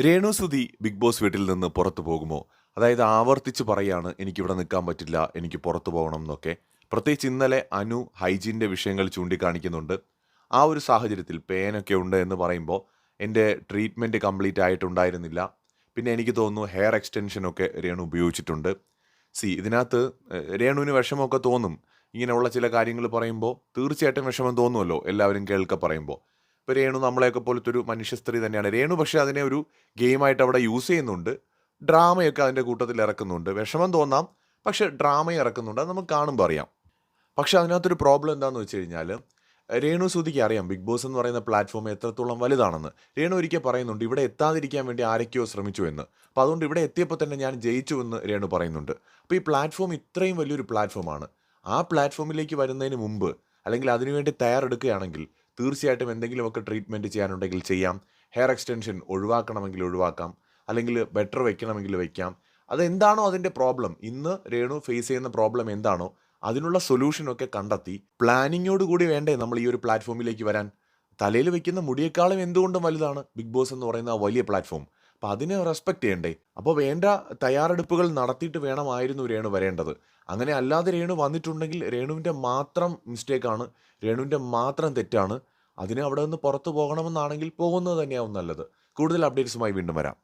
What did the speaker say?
Renu Sudhi big boss വീട്ടിൽ നിന്ന് പുറത്തു പോകുമോ? അതായത് ആവർത്തിച്ച് പറയാണ് എനിക്കിവിടെ നിൽക്കാൻ പറ്റില്ല, എനിക്ക് പുറത്തു പോകണം എന്നൊക്കെ. പ്രത്യേകിച്ച് ഇന്നലെ അനു ഹൈജീൻ്റെ വിഷയങ്ങൾ ചൂണ്ടിക്കാണിക്കുന്നുണ്ട്. ആ ഒരു സാഹചര്യത്തിൽ പേനൊക്കെ ഉണ്ട് എന്ന് പറയുമ്പോൾ എൻ്റെ ട്രീറ്റ്മെൻറ്റ് കംപ്ലീറ്റ് ആയിട്ടുണ്ടായിരുന്നില്ല. പിന്നെ എനിക്ക് തോന്നുന്നു ഹെയർ എക്സ്റ്റൻഷനൊക്കെ രേണു ഉപയോഗിച്ചിട്ടുണ്ട്. ഇതിനകത്ത് രേണുവിന് വിഷമമൊക്കെ തോന്നും. ഇങ്ങനെയുള്ള ചില കാര്യങ്ങൾ പറയുമ്പോൾ തീർച്ചയായിട്ടും വിഷമം തോന്നുമല്ലോ എല്ലാവരും കേൾക്കെ പറയുമ്പോൾ. ഇപ്പോൾ രേണു നമ്മളെയൊക്കെ പോലത്തെ ഒരു മനുഷ്യ സ്ത്രീ തന്നെയാണ്. രേണു പക്ഷേ അതിനെ ഒരു ഗെയിമായിട്ട് അവിടെ യൂസ് ചെയ്യുന്നുണ്ട്. ഡ്രാമയൊക്കെ അതിൻ്റെ കൂട്ടത്തിൽ ഇറക്കുന്നുണ്ട്. വിഷമം തോന്നാം, പക്ഷേ ഡ്രാമയും ഇറക്കുന്നുണ്ട്. അത് നമുക്ക് കാണുമ്പോൾ അറിയാം. പക്ഷേ അതിനകത്തൊരു പ്രോബ്ലം എന്താണെന്ന് വെച്ച് കഴിഞ്ഞാൽ, രേണു സുധിക്ക് അറിയാം ബിഗ് ബോസ് എന്ന് പറയുന്ന പ്ലാറ്റ്ഫോം എത്രത്തോളം വലുതാണെന്ന്. രേണു ഒരിക്കൽ പറയുന്നുണ്ട് ഇവിടെ എത്താതിരിക്കാൻ വേണ്ടി ആരൊക്കെയോ ശ്രമിച്ചു എന്ന്. അപ്പോൾ അതുകൊണ്ട് ഇവിടെ എത്തിയപ്പോൾ തന്നെ ഞാൻ ജയിച്ചു എന്ന് രേണു പറയുന്നുണ്ട്. അപ്പോൾ ഈ പ്ലാറ്റ്ഫോം ഇത്രയും വലിയൊരു പ്ലാറ്റ്ഫോമാണ്. ആ പ്ലാറ്റ്ഫോമിലേക്ക് വരുന്നതിന് മുമ്പ് അല്ലെങ്കിൽ അതിനുവേണ്ടി തയ്യാറെടുക്കുകയാണെങ്കിൽ തീർച്ചയായിട്ടും എന്തെങ്കിലുമൊക്കെ ട്രീറ്റ്മെൻറ്റ് ചെയ്യാനുണ്ടെങ്കിൽ ചെയ്യാം. ഹെയർ എക്സ്റ്റൻഷൻ ഒഴിവാക്കണമെങ്കിൽ ഒഴിവാക്കാം. അല്ലെങ്കിൽ ബെറ്റർ വെക്കണമെങ്കിൽ വെക്കാം. അതെന്താണോ അതിൻ്റെ പ്രോബ്ലം, ഇന്ന് രേണു ഫേസ് ചെയ്യുന്ന പ്രോബ്ലം എന്താണോ അതിനുള്ള സൊല്യൂഷനൊക്കെ കണ്ടെത്തി പ്ലാനിങ്ങോട് കൂടി വേണ്ടേ നമ്മൾ ഈ ഒരു പ്ലാറ്റ്ഫോമിലേക്ക് വരാൻ. തലയിൽ വെക്കുന്ന മുടിയേക്കാളും എന്തുകൊണ്ടും വലുതാണ് ബിഗ് ബോസ് എന്ന് പറയുന്ന ആ വലിയ പ്ലാറ്റ്ഫോം. അപ്പോൾ അതിനെ റെസ്പെക്റ്റ് ചെയ്യണ്ടേ? അപ്പോൾ വേണ്ട തയ്യാറെടുപ്പുകൾ നടത്തിയിട്ട് വേണമായിരുന്നു രേണു വരേണ്ടത്. അങ്ങനെ അല്ലാതെ രേണു വന്നിട്ടുണ്ടെങ്കിൽ രേണുവിൻ്റെ മാത്രം മിസ്റ്റേക്കാണ്, രേണുവിൻ്റെ മാത്രം തെറ്റാണ്. അതിന് അവിടെ നിന്ന് പുറത്തു പോകണമെന്നാണെങ്കിൽ പോകുന്നത് തന്നെയാവും നല്ലത്. കൂടുതൽ അപ്ഡേറ്റ്സുമായി വീണ്ടും വരാം.